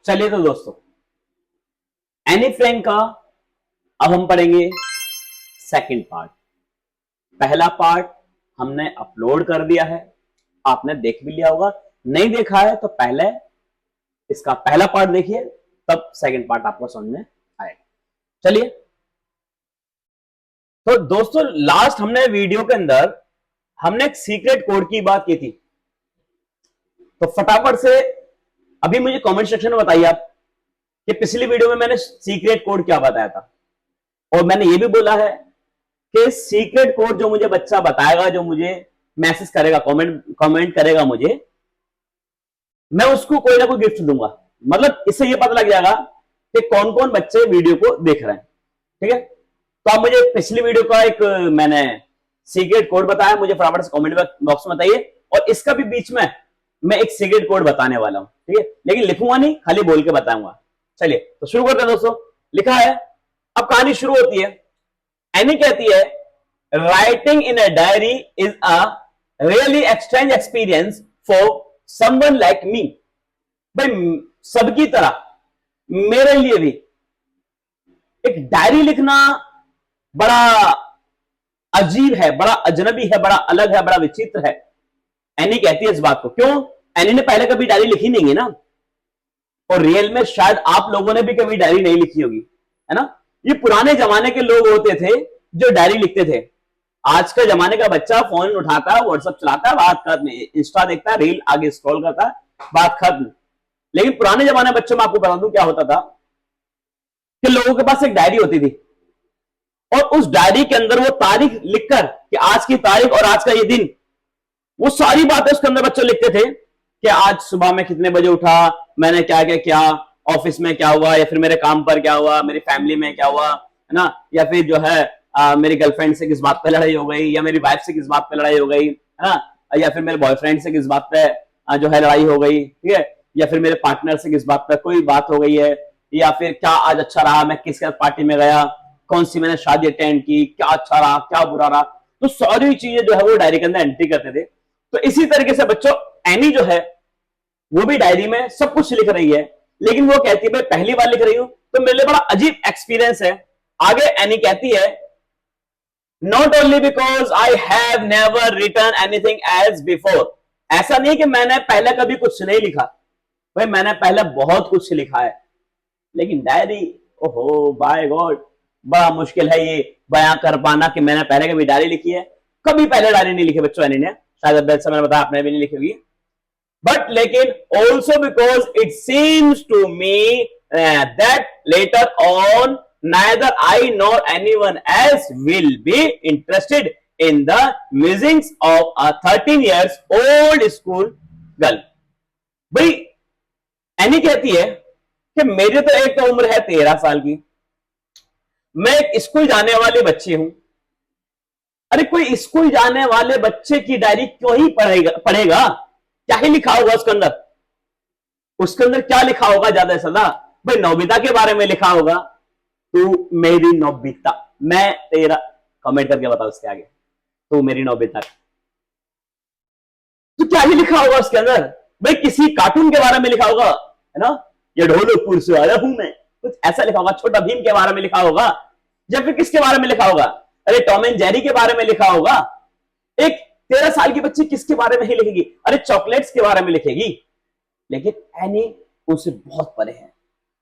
चलिए तो दोस्तों, एनी फ्रैंक का अब हम पढ़ेंगे सेकंड पार्ट। पहला पार्ट हमने अपलोड कर दिया है, आपने देख भी लिया होगा। नहीं देखा है तो पहले इसका पहला पार्ट देखिए, तब सेकंड पार्ट आपको समझ में आएगा। चलिए तो दोस्तों, लास्ट हमने वीडियो के अंदर हमने एक सीक्रेट कोड की बात की थी। तो फटाफट से अभी मुझे कमेंट सेक्शन में बताइए आप कि पिछली वीडियो में मैंने सीक्रेट कोड क्या बताया था। और मैंने ये भी बोला है कि सीक्रेट कोड जो मुझे बच्चा बताएगा, जो मुझे मैसेज करेगा, कमेंट करेगा मुझे, मैं उसको कोई ना कोई गिफ्ट दूंगा। मतलब इससे ये पता लग जाएगा कि कौन कौन बच्चे वीडियो को देख रहे हैं। ठीक है, तो आप मुझे पिछली वीडियो का एक मैंने सीक्रेट कोड बताया, मुझे फटाफट से कमेंट बॉक्स में बताइए। और इसका भी बीच में मैं एक सीक्रेट कोड बताने वाला हूं, ठीक है, लेकिन लिखूंगा नहीं, खाली बोल के बताऊंगा। चलिए तो शुरू करते हैं दोस्तों। लिखा है, अब कहानी शुरू होती है। एनी कहती है, writing in a diary is a really exchange experience for someone like me. भाई सबकी तरह मेरे लिए भी एक डायरी लिखना बड़ा अजीब है, बड़ा अजनबी है, बड़ा अलग है, बड़ा विचित्र है। एनी कहती है इस बात को। क्यों? एनी ने पहले कभी डायरी लिखी नहीं है ना, और रियल में शायद आप लोगों ने भी कभी डायरी नहीं लिखी होगी, है ना। ये पुराने जमाने के लोग होते थे जो डायरी लिखते थे। आज का जमाने का बच्चा फोन उठाता है, व्हाट्सएप चलाता है, बात खत्म, इंस्टा देखता है, रील आगे स्क्रॉल करता है, बात खत्म। लेकिन पुराने जमाने बच्चों में आपको बता दूं क्या होता था कि लोगों के पास एक डायरी होती थी, और उस डायरी के अंदर वो तारीख लिखकर कि आज की तारीख और आज का ये दिन, वो सारी बातें उसके अंदर बच्चे लिखते थे कि आज सुबह में कितने बजे उठा, मैंने क्या क्या किया, ऑफिस में क्या हुआ, या फिर मेरे काम पर क्या हुआ, मेरी फैमिली में क्या हुआ, है ना, या फिर जो है मेरी गर्लफ्रेंड से किस बात पे लड़ाई हो गई, या मेरी वाइफ से किस बात पे लड़ाई हो गई, है ना, या फिर मेरे बॉयफ्रेंड से किस बात पे जो है लड़ाई हो गई, ठीक है, या फिर मेरे पार्टनर से किस बात पे कोई बात हो गई है, या फिर क्या आज अच्छा रहा, मैं किस पार्टी में गया, कौन सी मैंने शादी अटेंड की, क्या अच्छा रहा, क्या बुरा रहा। तो सारी चीजें जो है वो डायरी के अंदर एंट्री करते थे। तो इसी तरीके से बच्चों, एनी जो है वो भी डायरी में सब कुछ लिख रही है, लेकिन वो कहती है भाई पहली बार लिख रही हूं तो मेरे लिए बड़ा अजीब एक्सपीरियंस है। आगे एनी कहती है, not only because I have never written anything as before. ऐसा नहीं कि मैंने पहले कभी कुछ नहीं लिखा, भाई मैंने पहले बहुत कुछ लिखा है, लेकिन डायरी, ओहो बाय गॉड, बड़ा मुश्किल है ये बयां कर पाना कि मैंने पहले कभी डायरी लिखी है। कभी पहले डायरी नहीं लिखी बच्चों एनी ने, शायद मैंने बताया आपने भी नहीं लिखी होगी। बट लेकिन also because it seems to me that later on neither I nor anyone else will be interested in the musings of a 13 years old school girl। भाई एनी कहती है कि मेरी तो एक तो उम्र है 13 साल की, मैं एक स्कूल जाने वाली बच्ची हूं। अरे कोई स्कूल जाने वाले बच्चे की डायरी क्यों ही पढ़ेगा? क्या ही लिखा होगा उसके अंदर? उसके अंदर क्या लिखा होगा ज्यादा से ज्यादा? भाई नोबिता के बारे में लिखा होगा, तू मेरी नोबिता, मैं तेरा, कमेंट करके बताओ उसके आगे, तू मेरी नोबिता। तो क्या ही लिखा होगा उसके अंदर? भाई किसी कार्टून के बारे में लिखा होगा, है ना, ये ढोलकपुर से आया हूं मैं, कुछ ऐसा लिखा होगा। छोटा भीम के बारे में लिखा होगा, या फिर किसके बारे में लिखा होगा? अरे टॉम एंड जेरी के बारे में लिखा होगा। एक 13 साल की बच्ची किसके बारे में ही लिखेगी? अरे चॉकलेट्स के बारे में लिखेगी। लेकिन एनी उनसे बहुत परे है,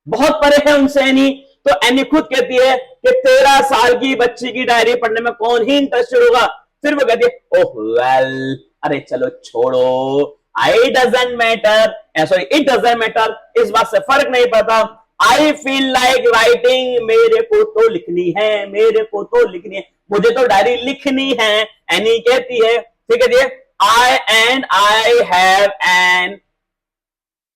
बहुत परे है उनसे एनी। तो एनी खुद कहती है कि 13 साल की बच्ची की डायरी पढ़ने में कौन ही इंटरेस्टेड होगा। फिर वो कहती है, ओह वेल, अरे चलो छोड़ो, I doesn't matter, sorry it doesn't matter, इस बात से फर्क नहीं पड़ता। आई फील लाइक राइटिंग, मेरे को तो लिखनी है, मेरे को तो लिखनी है, मुझे तो डायरी लिखनी है। एनी कहती है, ठीक है, I have an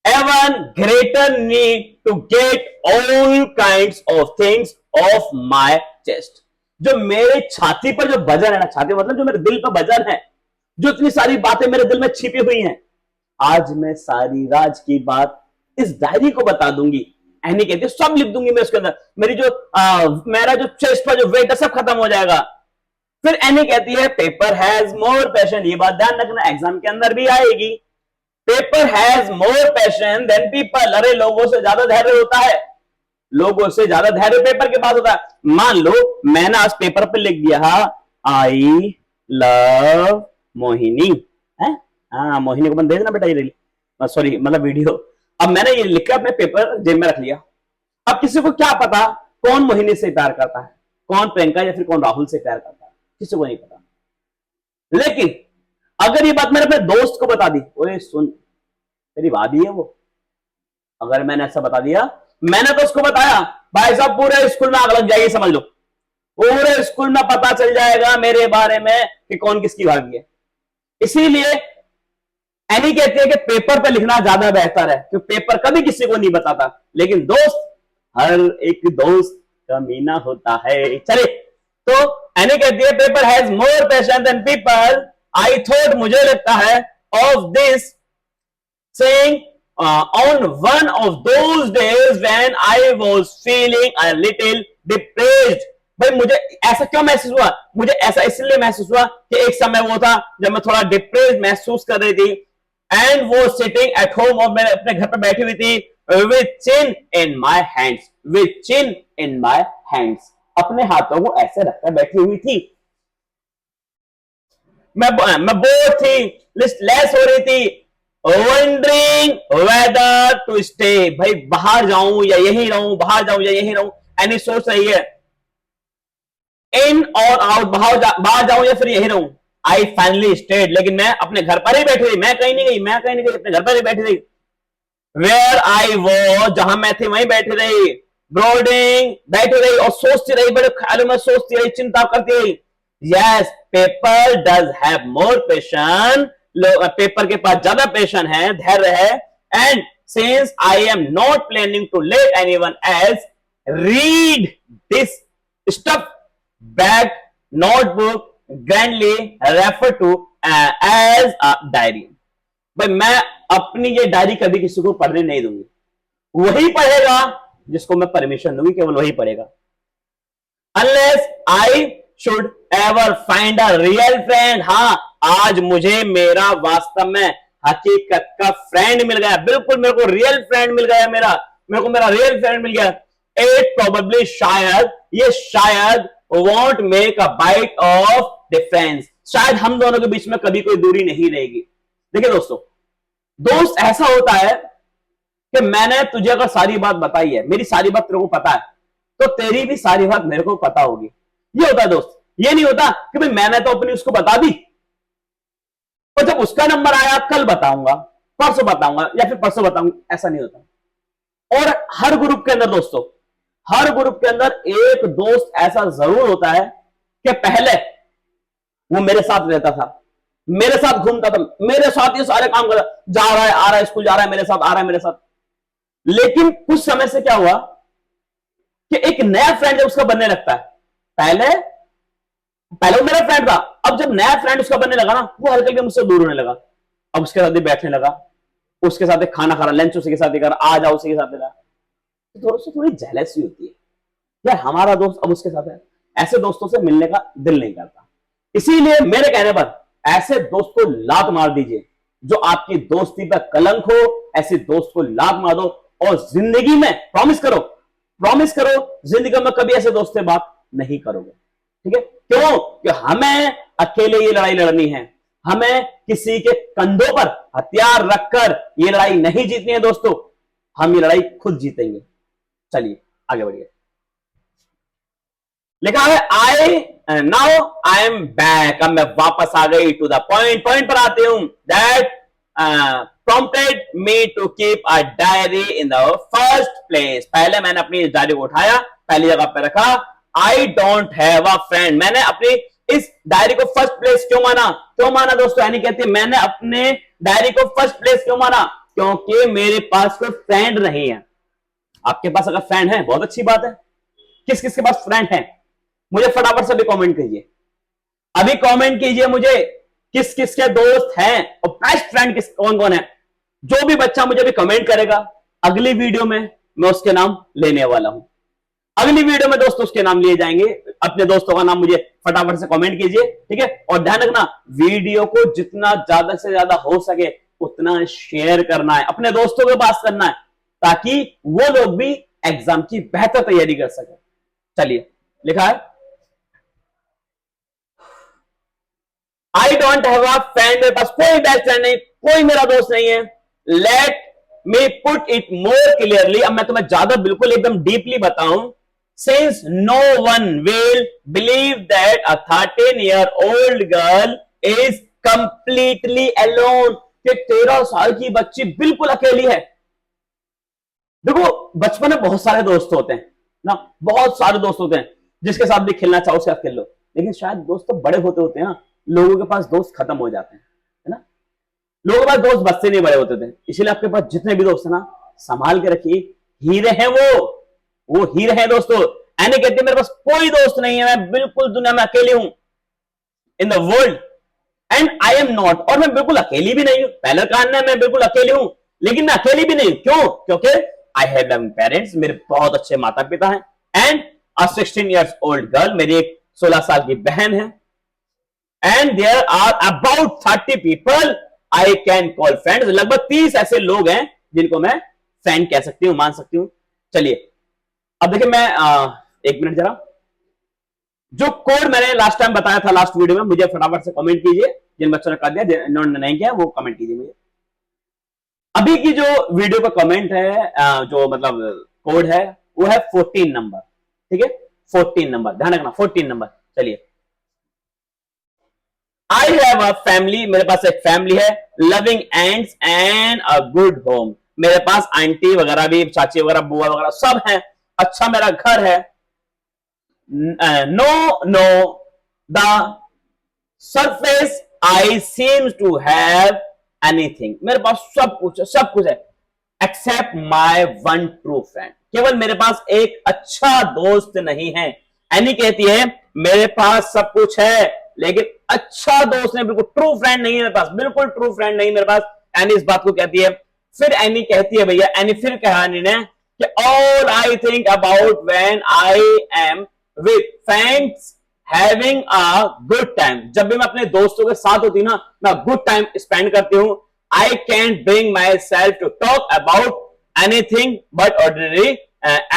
even greater need to get all kinds of things off my chest। जो मेरे छाती पर जो वजन है ना, छाती मतलब जो मेरे दिल पर वजन है, जो इतनी सारी बातें मेरे दिल में छिपी हुई हैं, आज मैं सारी राज की बात इस डायरी को बता दूंगी। एनी कहती है सब लिख दूंगी मैं उसके अंदर, मेरी जो मेरा जो चेस्ट पर जो वेट है सब खत्म हो जाएगा। फिर एनी कहती है, पेपर हैज मोर पैशन, ये बात ध्यान रखना, एग्जाम के अंदर भी आएगी। Paper has more patience than people. अरे लोगों से ज्यादा धैर्य होता है, लोगों से ज्यादा धैर्य पेपर के पास होता है। मान लो मैंने आज पेपर पे लिख दिया आई लव मोहिनी है, हाँ मोहिनी को दे देना बेटा, ये सॉरी मतलब वीडियो। अब मैंने ये लिखा अपने पेपर जेब में रख लिया। अब किसी को क्या पता कौन मोहिनी से प्यार करता है, कौन प्रियंका या फिर कौन राहुल से प्यार करता है, किसी को नहीं पता। लेकिन अगर ये बात मैंने अपने दोस्त को बता दी, ओए सुन तेरी वादी है वो, अगर मैंने ऐसा बता दिया, मैंने तो उसको बताया, भाई साहब पूरे स्कूल में आग लग जाएगी, समझ लो पूरे स्कूल में पता चल जाएगा मेरे बारे में कि कौन किसकी भागी है। इसीलिए एनी कहती है कि पेपर पे लिखना ज्यादा बेहतर है, क्योंकि पेपर कभी किसी को नहीं बताता, लेकिन दोस्त हर एक दोस्त कमीना होता है। चलिए, तो एनी कहती है paper has more patience than people. I thought, मुझे लगता है, of this saying on one of those days when I was feeling a little depressed। भाई मुझे ऐसा क्यों महसूस हुआ, मुझे ऐसा इसलिए महसूस हुआ कि एक समय वो था जब मैं थोड़ा डिप्रेस महसूस कर रही थी। एंड वो सिटिंग एट होम, और मैं अपने घर पर बैठी हुई थी, with chin in my hands, with chin in my hands, अपने हाथों को ऐसे रखकर बैठी हुई थी। मैं बोर थी, लिस्टलेस हो रही थी, वंडरिंग वेदर टू स्टे, भाई बाहर जाऊं या यहीं रहूं, बाहर जाऊं या यहीं रहूं, एनी सोच रही है, इन और आउट, बाहर जाऊं या फिर यहीं रहूं। आई फाइनली स्टेड, लेकिन मैं अपने घर पर ही बैठी रही, मैं कहीं नहीं गई, मैं कहीं नहीं गई, अपने घर पर ही बैठी रही। वेयर आई वो, जहां मैं थी वहीं बैठी रही, ब्रोडिंग, बैठी रही और सोचती रही, बड़े ख्यालों में सोचती रही, चिंता करती रही। Yes, paper does have more patience, paper के पास ज्यादा पेशन है, धैर्य है। And since I am not planning to let anyone else read this stuff, bag notebook grandly refer to as a diary. भाई मैं अपनी ये डायरी कभी किसी को पढ़ने नहीं दूंगी, वही पढ़ेगा जिसको मैं परमिशन दूंगी, केवल वही पढ़ेगा। Unless I should ever find a real friend. हाँ, आज मुझे मेरा वास्तव में हकीकत का फ्रेंड मिल गया, बिल्कुल मेरे को रियल फ्रेंड मिल गया, मेरे को मेरा रियल फ्रेंड मिल गया। इट प्रोबेबली, शायद, ये शायद won't make a bit of difference, शायद हम दोनों के बीच में कभी कोई दूरी नहीं रहेगी। देखिए दोस्तों, दोस्त ऐसा होता है कि मैंने तुझे अगर सारी बात बताई है, मेरी सारी बात तेरे को पता है, तो तेरी भी सारी बात मेरे को पता होगी। ये होता है दोस्त। ये नहीं होता कि भाई मैंने तो अपनी उसको बता दी और जब उसका नंबर आया कल बताऊंगा, परसों बताऊंगा या फिर परसों बताऊंगा, ऐसा नहीं होता। और हर ग्रुप के अंदर दोस्तों, हर ग्रुप के अंदर एक दोस्त ऐसा जरूर होता है कि पहले वो मेरे साथ रहता था, मेरे साथ घूमता था, मेरे साथ ये सारे काम करता, जा रहा है आ रहा है, स्कूल जा रहा है मेरे साथ, आ रहा है मेरे साथ। लेकिन कुछ समय से क्या हुआ कि एक नया फ्रेंड जब उसका बनने लगता है, पहले वो मेरा फ्रेंड था, अब जब नया फ्रेंड उसका बनने लगा ना, वो हल्के हल्के मुझसे दूर होने लगा। अब उसके साथ ही बैठने लगा, उसके साथ खाना खा रहा, लंच उसी के साथ ही कर रहा, आ जाओ उसी के साथ रहा। तो थोड़ी जेलसी होती है यार, हमारा दोस्त अब उसके साथ है, ऐसे दोस्तों से मिलने का दिल नहीं करता। इसीलिए मेरे कहने पर ऐसे दोस्त को लात मार दीजिए जो आपकी दोस्ती पर कलंक हो, ऐसे दोस्त को लात मार दो और जिंदगी में प्रॉमिस करो जिंदगी में कभी ऐसे दोस्त से बात नहीं करोगे। ठीक है, क्यों? कि हमें अकेले ये लड़ाई लड़नी है, हमें किसी के कंधों पर हथियार रखकर ये लड़ाई नहीं जीतनी है दोस्तों, हम ये लड़ाई खुद जीतेंगे। चलिए आगे बढ़िए। लिखा है I now I am back, अब मैं वापस आ गई टू द पॉइंट पर आती हूं। That prompted me to keep a diary in the first place। पहले मैंने अपनी डायरी को उठाया, पहली जगह पे रखा। I don't have a friend, मैंने अपनी इस डायरी को फर्स्ट प्लेस क्यों माना दोस्तों? यानी कहती मैंने अपने डायरी को फर्स्ट प्लेस क्यों माना? क्योंकि मेरे पास कोई फ्रेंड नहीं है। आपके पास अगर फ्रेंड है बहुत अच्छी बात है। किस किस के पास फ्रेंड है मुझे फटाफट से अभी कमेंट कीजिए, अभी कमेंट कीजिए मुझे किस किस के दोस्त हैं और बेस्ट फ्रेंड कौन कौन है। जो भी बच्चा मुझे भी कमेंट करेगा अगली वीडियो में मैं उसके नाम लेने वाला हूं। अगली वीडियो में दोस्तों उसके नाम लिए जाएंगे। अपने दोस्तों का नाम मुझे फटाफट से कमेंट कीजिए, ठीक है। और ध्यान रखना वीडियो को जितना ज्यादा से ज्यादा हो सके उतना शेयर करना है, अपने दोस्तों के पास करना है, ताकि वो लोग भी एग्जाम की बेहतर तैयारी कर सके। चलिए, लिखा है I don't have a friend, मेरे पास कोई बेस्ट फ्रेंड नहीं, कोई मेरा दोस्त नहीं है। Let me put it more clearly, अब मैं तुम्हें ज्यादा बिल्कुल एकदम डीपली बताऊं, since no one will believe that a 13-year-old girl is completely alone, कि 13 साल की बच्ची बिल्कुल अकेली है। देखो, बचपन में बहुत सारे दोस्त होते हैं ना, बहुत सारे दोस्त होते हैं, जिसके साथ भी खेलना चाहो उसके साथ खेल लो, लेकिन शायद दोस्त तो बड़े होते होते हैं ना, लोगों के पास दोस्त खत्म हो जाते हैं, है ना। लोगों के पास दोस्त बच्चे नहीं बड़े होते थे, इसलिए आपके पास जितने भी दोस्त हैं ना, संभाल के रखिए, हीरे हैं वो हीरे हैं दोस्तों। एनी कहते हैं मेरे पास कोई दोस्त नहीं है, मैं बिल्कुल दुनिया में अकेले हूं, in the world, and I am not, और मैं बिल्कुल अकेली भी नहीं हूं। पहला कारण है मैं बिल्कुल अकेली हूं, लेकिन मैं अकेली भी नहीं हूं। क्यों? क्योंकि आई हैव लविंग पेरेंट्स, मेरे बहुत अच्छे माता पिता हैं, एंड अ 16-year-old गर्ल, मेरी एक 16 साल की बहन है, and there are about 30 people I can call friends, लगभग 30 ऐसे लोग हैं जिनको मैं फ्रेंड कह सकती हूं, मान सकती हूं। चलिए, अब देखिए, मैं एक मिनट जरा, जो कोड मैंने लास्ट टाइम बताया था लास्ट वीडियो में, मुझे फटाफट से कमेंट कीजिए, जिन बच्चों ने कर दिया, जिन्होंने नहीं किया वो कमेंट कीजिए मुझे। अभी की जो वीडियो का कमेंट है, जो मतलब कोड है, वो है 14 नंबर, ठीक है, 14 नंबर, ध्यान रखना, 14 नंबर। चलिए, आई हैव अ फैमिली, मेरे पास एक फैमिली है, loving ends and a good home, मेरे पास आंटी वगैरह भी, चाची वगैरह, बुआ वगैरह सब है, अच्छा मेरा घर है। No the surface I seems to have anything, मेरे पास सब कुछ है, except my one true friend, केवल मेरे पास एक अच्छा दोस्त नहीं है। एनी कहती है मेरे पास सब कुछ है, लेकिन अच्छा दोस्त नहीं, बिल्कुल ट्रू फ्रेंड नहीं है मेरे पास, बिल्कुल ट्रू फ्रेंड नहीं मेरे पास। एनी इस बात को कहती है। फिर एनी कहती है, भैया एनी फिर कहा एनी ने कि all I think about when I am with friends having a good time, जब भी मैं अपने दोस्तों के साथ होती हूं ना, मैं गुड टाइम स्पेंड करती हूं। I can bring myself to talk about anything but ordinary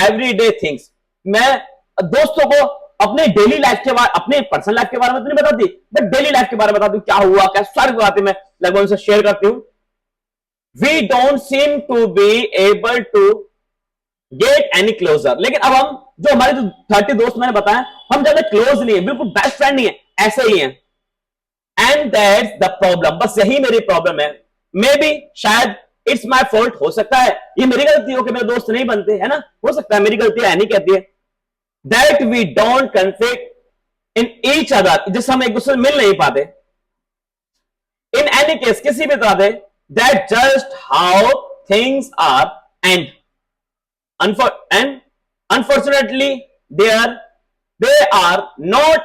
everyday things, मैं दोस्तों को अपने डेली लाइफ के बारे, अपने पर्सनल लाइफ के बारे में तो नहीं बताती, बट डेली लाइफ के बारे में बताती हूँ, क्या हुआ क्या, सारी बातें मैं लगभग उनसे शेयर करती हूँ। We don't seem to be able to get any closer, लेकिन अब हम जो हमारे जो 30 दोस्त मैंने बताया, हम ज्यादा क्लोज नहीं है, बिल्कुल बेस्ट फ्रेंड नहीं है, ऐसे ही है। एंड दैट्स द प्रॉब्लम, बस यही मेरी प्रॉब्लम है। मे बी, शायद इट्स माई फॉल्ट, हो सकता है ये मेरी गलती हो कि मेरे दोस्त नहीं बनते, है ना, हो सकता है मेरी गलती है, नहीं कहती है। That we don't conflict in each other, जिससे हम एक दूसरे से मिल नहीं पाते। इन एनी केस, किसी भी तरह से, that just how things are, and unfortunately they are not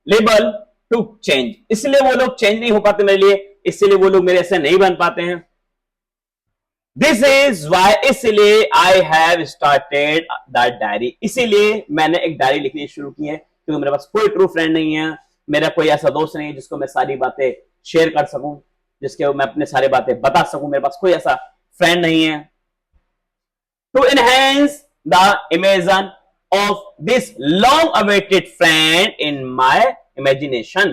able to change, इसलिए वो लोग चेंज नहीं हो पाते मेरे लिए, इसलिए वो लोग मेरे से नहीं बन पाते हैं। दिस इज वाई, इसलिए I have started the diary, इसीलिए मैंने एक डायरी लिखनी शुरू की है, क्योंकि मेरे पास कोई ट्रू फ्रेंड नहीं है, मेरा कोई ऐसा दोस्त नहीं है जिसको मैं सारी बातें शेयर कर सकूं, जिसके मैं अपने सारी बातें बता सकूं, मेरे पास कोई ऐसा फ्रेंड नहीं है। To enhance the imagine of this long-awaited friend in my imagination,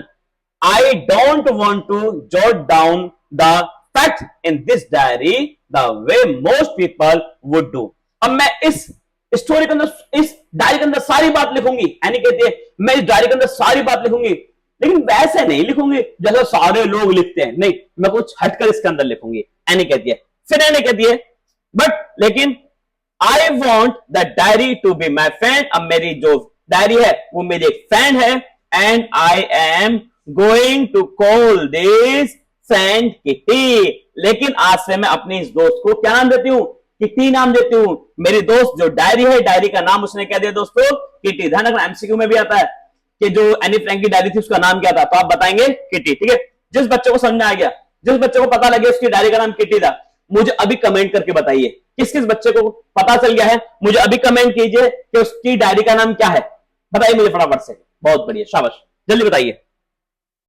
I don't want to jot down the facts in this diary the way most people would do. अब मैं इस स्टोरी के अंदर, इस डायरी के अंदर सारी बात लिखूंगी, यानी कहती है मैं इस डायरी के अंदर सारी बात लिखूंगी, लेकिन वैसे नहीं लिखूंगी जैसा सारे लोग लिखते हैं, नहीं, मैं कुछ हटकर इसके अंदर लिखूंगी, यानी कहती है। फिर यानी कहती है बट लेकिन I want the diary to be my friend, अब मेरी जो डायरी है वो मेरी एक फ्रेंड है, and I am going to call this friend Kitty, लेकिन आज से मैं अपने इस दोस्त को क्या नाम देती हूँ, किटी नाम देती हूँ। मेरी दोस्त जो डायरी है, डायरी का नाम उसने क्या दिया दोस्तों, किटी। ध्यान रखना, एमसीक्यू में भी आता है कि जो एनी फ्रैंक की डायरी थी उसका नाम क्या था, तो आप बताएंगे किटी, ठीक है। जिस बच्चे को समझ में आ गया, जिस बच्चे को पता लगे उसकी डायरी का नाम किटी था, मुझे अभी कमेंट करके बताइए, किस किस बच्चे को पता चल गया है, मुझे अभी कमेंट कीजिए कि उसकी डायरी का नाम क्या है, बताइए मुझे फटाफट से। बहुत बढ़िया, शाबाश, जल्दी बताइए।